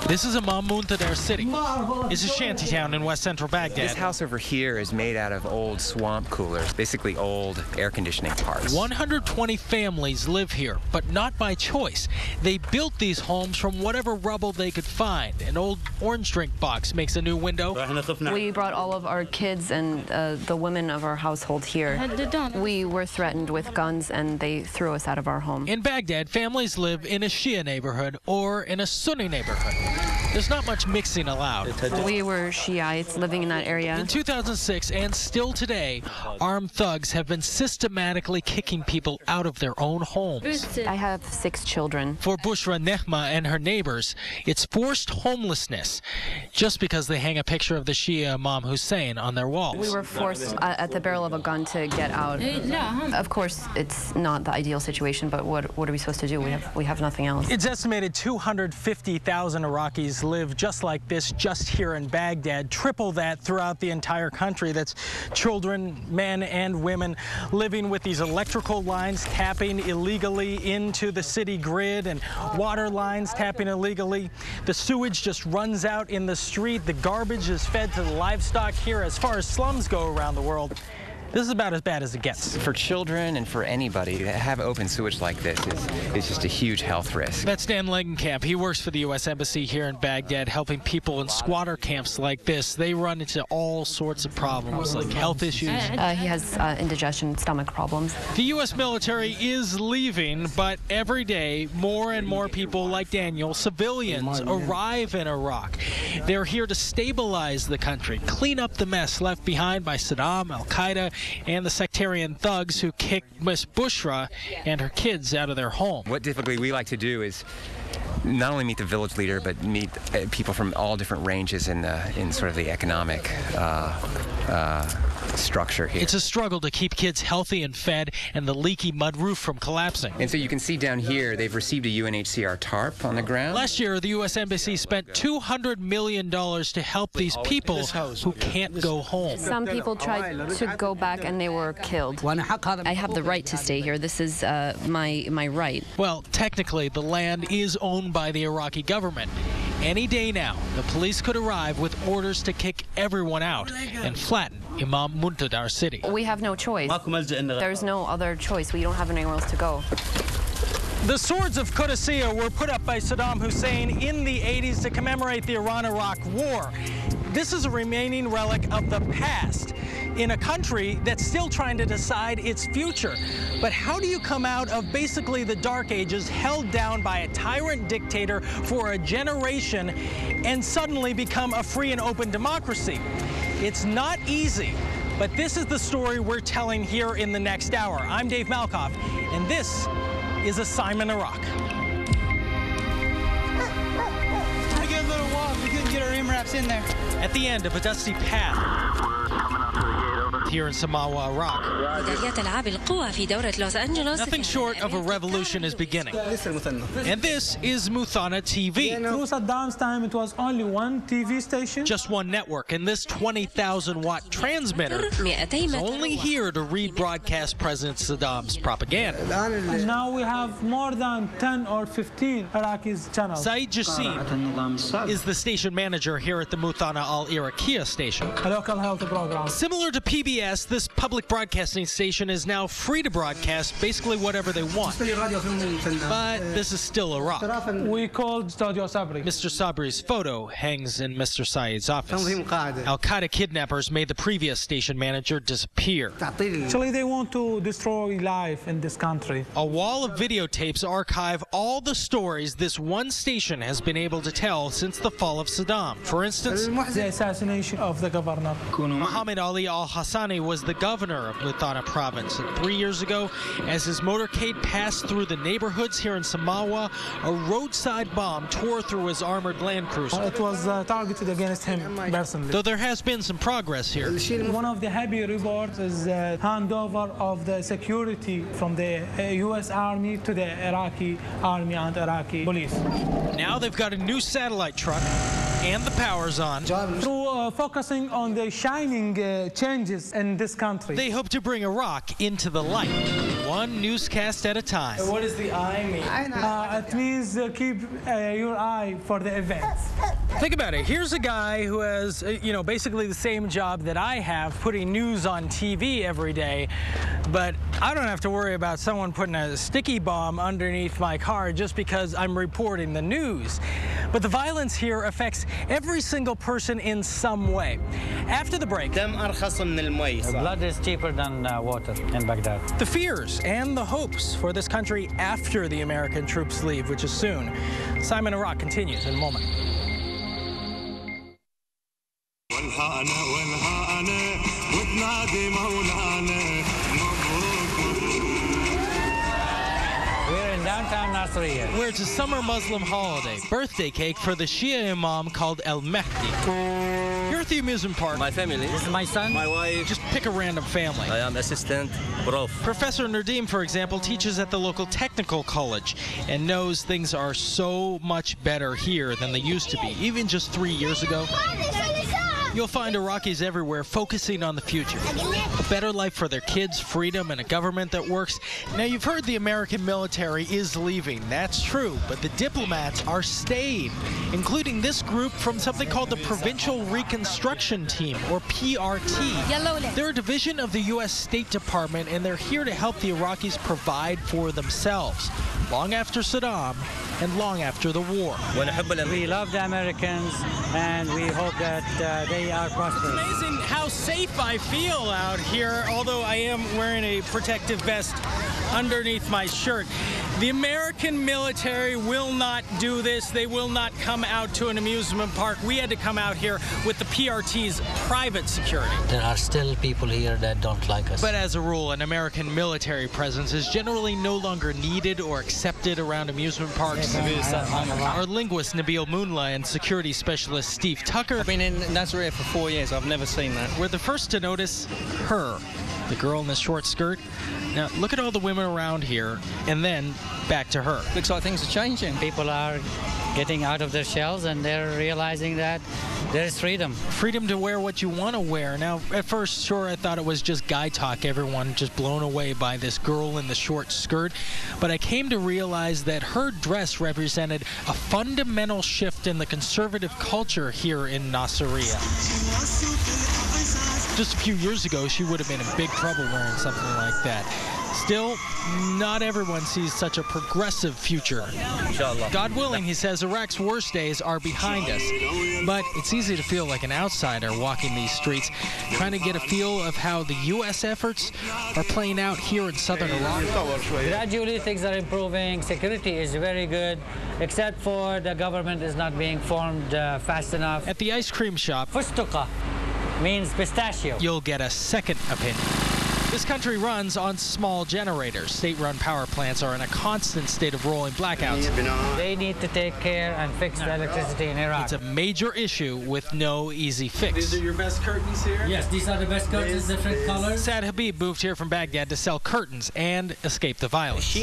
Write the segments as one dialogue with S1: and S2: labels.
S1: This is Imam Muntadar City. It's a shantytown in west central Baghdad.
S2: This house over here is made out of old swamp coolers, basically old air conditioning parts.
S1: 120 families live here, but not by choice. They built these homes from whatever rubble they could find. An old orange drink box makes a new window.
S3: We brought all of our kids and the women of our household here. We were threatened with guns and they threw us out of our home.
S1: In Baghdad, families live in a Shia neighborhood or in a Sunni neighborhood. There's not much mixing allowed.
S3: We were Shiites living in that area.
S1: In 2006 and still today, armed thugs have been systematically kicking people out of their own homes.
S3: I have 6 children.
S1: For Bushra Nehma and her neighbors, it's forced homelessness just because they hang a picture of the Shia Imam Hussein on their walls.
S3: We were forced at the barrel of a gun to get out. Of course, it's not the ideal situation, but what are we supposed to do? We have nothing else.
S1: It's estimated 250,000 Iraqis live just like this just here in Baghdad, triple that throughout the entire country. That's children, men and women living with these electrical lines tapping illegally into the city grid and water lines tapping illegally. The sewage just runs out in the street. The garbage is fed to the livestock here. As far as slums go around the world, this is about as bad as it gets.
S2: For children and for anybody to have open sewage like this is just a huge health risk.
S1: That's Dan Legenkamp. He works for the U.S. Embassy here in Baghdad, helping people in squatter camps like this. They run into all sorts of problems, like health issues.
S3: He has indigestion, stomach problems.
S1: The U.S. military is leaving, but every day, more and more people like Daniel, civilians, arrive in Iraq. They're here to stabilize the country, clean up the mess left behind by Saddam, Al-Qaeda, and the sectarian thugs who kicked Miss Bushra and her kids out of their home.
S2: What typically we like to do is not only meet the village leader, but meet people from all different ranges in sort of the economic structure here.
S1: It's a struggle to keep kids healthy and fed and the leaky mud roof from collapsing.
S2: And so you can see down here, they've received a UNHCR tarp on the ground.
S1: Last year, the U.S. Embassy spent $200 million to help these people who can't go home.
S3: Some people tried to go back and they were killed. I have the right to stay here. This is my right.
S1: Well, technically, the land is owned by the Iraqi government. Any day now, the police could arrive with orders to kick everyone out and flatten Imam Muntadar City.
S3: We have no choice. There's no other choice. We don't have anywhere else to go.
S1: The swords of Qadisiyah were put up by Saddam Hussein in the 80s to commemorate the Iran-Iraq War. This is a remaining relic of the past in a country that's still trying to decide its future. But how do you come out of basically the Dark Ages, held down by a tyrant dictator for a generation, and suddenly become a free and open democracy? It's not easy, but this is the story we're telling here in the next hour. I'm Dave Malkoff, and this is Assignment Iraq.
S4: We get a little walk. We couldn't get our MRAPs in there.
S1: At the end of a dusty path here in Samawa, Iraq, nothing short of a revolution is beginning. And this is Muthana TV.
S5: Through Saddam's time, it was only one TV station.
S1: Just one network, and this 20,000-watt transmitter is only here to rebroadcast President Saddam's propaganda.
S5: And now we have more than 10 or 15 Iraqis channels.
S1: Saeed Jassim is the station manager here at the Muthana al-Iraqiyya station.
S5: A local health program.
S1: Similar to PBS, this public broadcasting station is now free to broadcast basically whatever they want. But this is still Iraq.
S5: We called Studio Sabri.
S1: Mr. Sabri's photo hangs in Mr. Saeed's office. Al-Qaeda kidnappers made the previous station manager disappear.
S5: Actually, they want to destroy life in this country.
S1: A wall of videotapes archive all the stories this one station has been able to tell since the fall of Saddam. For instance,
S5: the assassination of the governor.
S1: Muhammad Ali al-Hassani was the governor of Muthana province. And 3 years ago, as his motorcade passed through the neighborhoods here in Samawa, a roadside bomb tore through his armored Land Cruiser.
S5: It was targeted against him personally.
S1: Though there has been some progress here.
S5: One of the happy reports is the handover of the security from the U.S. Army to the Iraqi Army and Iraqi police.
S1: Now they've got a new satellite truck and the power's on.
S5: Through focusing on the shining changes in this country,
S1: they hope to bring Iraq into the light. one newscast at a time.
S5: What does the eye mean? It means keep your eye for the events.
S1: Think about it. Here's a guy who has, basically the same job that I have, putting news on TV every day. But I don't have to worry about someone putting a sticky bomb underneath my car just because I'm reporting the news. But the violence here affects every single person in some way. After the break,
S6: blood is cheaper than water in Baghdad.
S1: the fears and the hopes for this country after the American troops leave, which is soon. Simon Iraq continues in a moment.
S6: We're in downtown Nasiriyah.
S1: Where it's a summer Muslim holiday, birthday cake for the Shia Imam called El Mehdi. Here at the amusement park,
S7: My family.
S6: This is my son.
S7: My wife.
S1: just pick a random family.
S7: I am assistant prof.
S1: Professor Nadim, for example, teaches at the local technical college and knows things are so much better here than they used to be. Even just 3 years ago, you'll find Iraqis everywhere focusing on the future. A better life for their kids, freedom, and a government that works. Now, you've heard the American military is leaving. That's true, but the diplomats are staying, including this group from something called the Provincial Reconstruction Team, or PRT. They're a division of the U.S. State Department, and they're here to help the Iraqis provide for themselves, long after Saddam and long after the war.
S6: We love the Americans, and we hope that they are prosperous.
S1: Amazing how safe I feel out here, although I am wearing a protective vest underneath my shirt. The American military will not do this. They will not come out to an amusement park. We had to come out here with the PRT's private security.
S6: There are still people here that don't like us.
S1: But as a rule, an American military presence is generally no longer needed or accepted around amusement parks. Our linguist Nabil Moonla and security specialist Steve Tucker
S7: I've been in Nasiriyah for 4 years. I've never seen that.
S1: were the first to notice her, the girl in the short skirt. Now, look at all the women around here, and then back to her.
S7: Looks like things are changing.
S6: People are getting out of their shells, and they're realizing that there is freedom.
S1: Freedom to wear what you want to wear. Now, at first, sure, I thought it was just guy talk, everyone just blown away by this girl in the short skirt. But I came to realize that her dress represented a fundamental shift in the conservative culture here in Nasiriyah. Just a few years ago, she would have been in big trouble wearing something like that. Still, not everyone sees such a progressive future.
S7: Inshallah.
S1: God willing, he says, Iraq's worst days are behind us. But it's easy to feel like an outsider walking these streets, trying to get a feel of how the U.S. efforts are playing out here in southern Iraq.
S6: Gradually, things are improving. Security is very good, except for the government is not being formed fast enough.
S1: At the ice cream shop,
S6: Fustuqa means pistachio.
S1: you'll get a second opinion. This country runs on small generators. State-run power plants are in a constant state of rolling blackouts.
S6: They need to take care and fix the electricity in Iraq.
S1: It's a major issue with no easy fix.
S5: These are your best curtains here?
S6: Yes, these are the best curtains, different colors.
S1: Saad Habib moved here from Baghdad to sell curtains and escape the violence.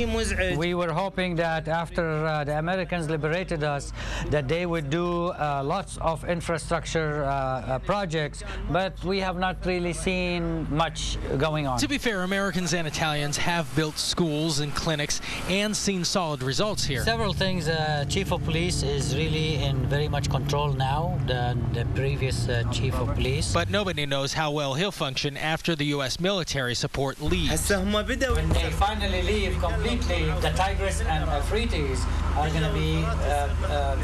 S6: We were hoping that after the Americans liberated us, that they would do lots of infrastructure projects, but we have not really seen much going on.
S1: To be fair, Americans and Italians have built schools and clinics and seen solid results here.
S6: Several things. Chief of police is really in very much control now than the previous chief of police.
S1: But nobody knows how well he'll function after the U.S. military support leaves.
S6: When they finally leave completely, the Tigris and Afritis are going to be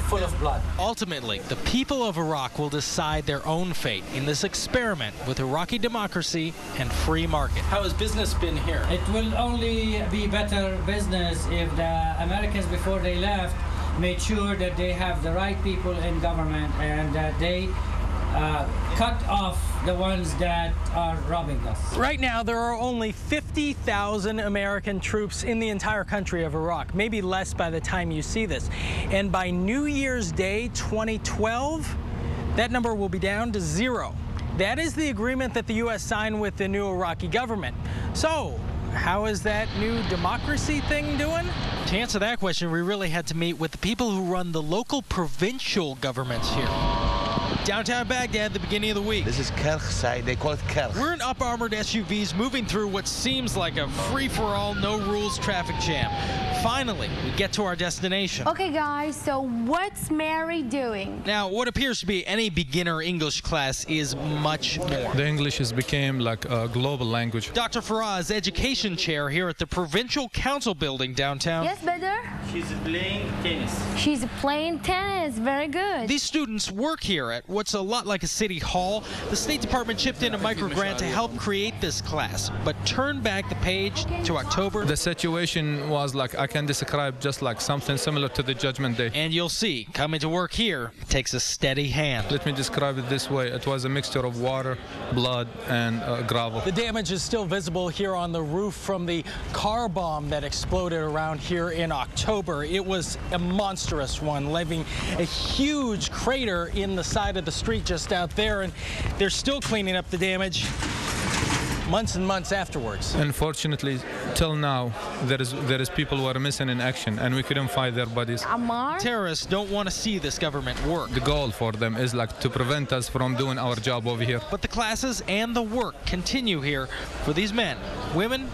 S6: full of blood.
S1: Ultimately, the people of Iraq will decide their own fate in this experiment with Iraqi democracy and free market. How has business been here?
S6: It will only be better business if the Americans, before they left, made sure that they have the right people in government and that they cut off the ones that are robbing us.
S1: Right now, there are only 50,000 American troops in the entire country of Iraq, maybe less by the time you see this. And by New Year's Day 2012, that number will be down to 0. That is the agreement that the U.S. signed with the new Iraqi government. So, how is that new democracy thing doing? To answer that question, we really had to meet with the people who run the local provincial governments here. Downtown Baghdad, the beginning of the week.
S8: This is Kerch side. They call it Kerch.
S1: We're in up-armored SUVs moving through what seems like a free-for-all, no-rules traffic jam. Finally, we get to our destination.
S9: Okay, guys, so what's Mary doing?
S1: Now, what appears to be any beginner English class is much more.
S10: The English has become like a global language.
S1: Dr. Faraz, education chair here at the Provincial Council building downtown.
S9: Yes, better?
S11: She's playing tennis.
S9: She's playing tennis. Very good.
S1: These students work here at what's a lot like a city hall. The State Department chipped in a microgrant to help create this class. But turn back the page to October.
S10: The situation was like, I can describe just like something similar to the Judgment Day.
S1: And you'll see, coming to work here takes a steady hand.
S10: Let me describe it this way. It was a mixture of water, blood, and gravel.
S1: The damage is still visible here on the roof from the car bomb that exploded around here in October. It was a monstrous one, leaving a huge crater in the side of the street just out there, and they're still cleaning up the damage months and months afterwards.
S10: Unfortunately, till now, there is people who are missing in action, and we couldn't find their bodies.
S9: Amar?
S1: Terrorists don't want to see this government work.
S10: The goal for them is like to prevent us from doing our job over here.
S1: But the classes and the work continue here for these men, women,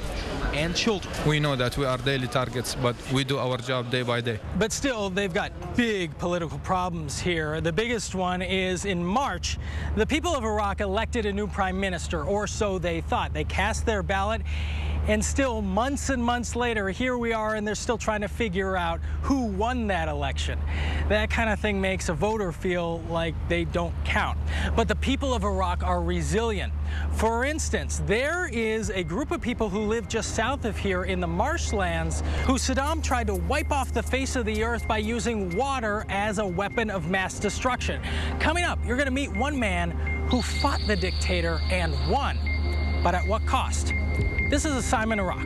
S1: and children.
S10: We know that we are daily targets, but we do our job day by day.
S1: But still, they've got big political problems here. The biggest one is in March, the people of Iraq elected a new prime minister, or so they thought. They cast their ballot, and still months and months later, here we are, and they're still trying to figure out who won that election. That kind of thing makes a voter feel like they don't count. But the people of Iraq are resilient. For instance, there is a group of people who live just south of here in the marshlands who Saddam tried to wipe off the face of the earth by using water as a weapon of mass destruction. Coming up, you're going to meet one man who fought the dictator and won. But at what cost? This is Assignment Iraq.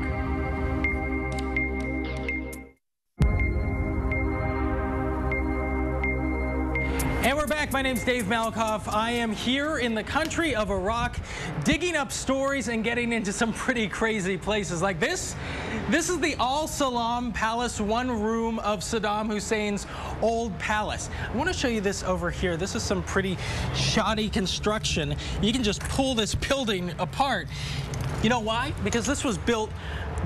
S1: And we're back. My name's Dave Malkoff. I am here in the country of Iraq, digging up stories and getting into some pretty crazy places like this. This is the Al-Salam Palace, one room of Saddam Hussein's old palace. I want to show you this over here. This is some pretty shoddy construction. You can just pull this building apart. You know why? Because this was built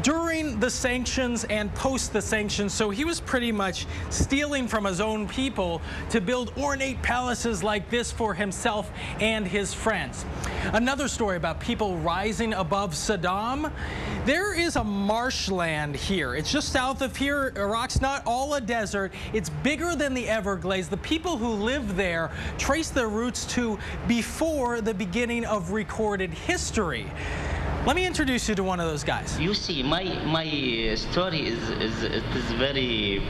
S1: during the sanctions and post the sanctions, so he was pretty much stealing from his own people to build ornate palaces like this for himself and his friends. Another story about people rising above Saddam. There is a marshland here. It's just south of here. Iraq's not all a desert. It's bigger than the Everglades. The people who live there trace their roots to before the beginning of recorded history. Let me introduce you to one of those guys.
S12: You see, my story is very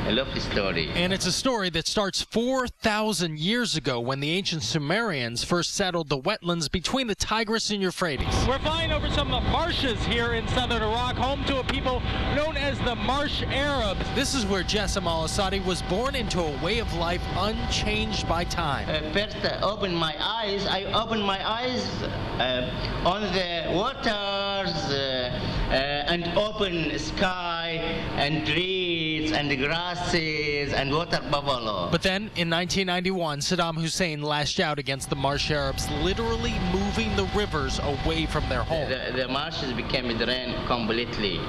S12: lovely story.
S1: And it's a story that starts 4,000 years ago when the ancient Sumerians first settled the wetlands between the Tigris and Euphrates. We're flying over some of the marshes here in southern Iraq, home to a people known as the Marsh Arabs. This is where Jassim al-Assadi was born into a way of life unchanged by time.
S12: First, I opened my eyes on the waters and open sky and trees and grasses and water buffalo.
S1: But then, in 1991, Saddam Hussein lashed out against the Marsh Arabs, literally moving the rivers away from their home.
S12: The marshes became drained completely.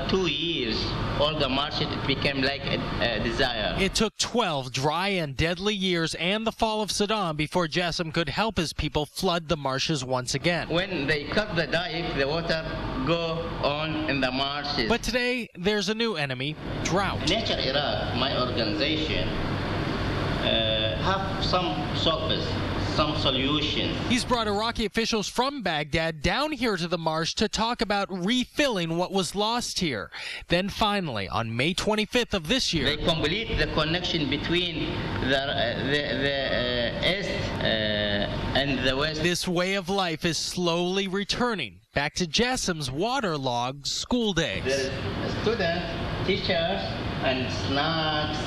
S12: 2 years, all the marshes became like a desert.
S1: It took 12 dry and deadly years and the fall of Saddam before Jassim could help his people flood the marshes once again.
S12: When they cut the dike, the water go on in the marshes.
S1: But today, there's a new enemy, drought.
S12: Nature Iraq, my organization, have some solves, some solutions.
S1: He's brought Iraqi officials from Baghdad down here to the marsh to talk about refilling what was lost here. Then finally, on May 25th of this year,
S12: they complete the connection between the east and the west.
S1: This way of life is slowly returning back to Jassim's waterlogged school days.
S12: There is students, teachers, and snacks,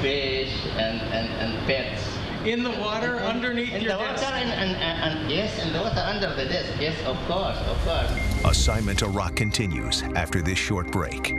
S12: fish, and pets.
S1: In the water underneath
S12: in
S1: your
S12: the
S1: desk?
S12: water and yes, in the water under the desk. Yes, of course, of course.
S13: Assignment Iraq continues after this short break.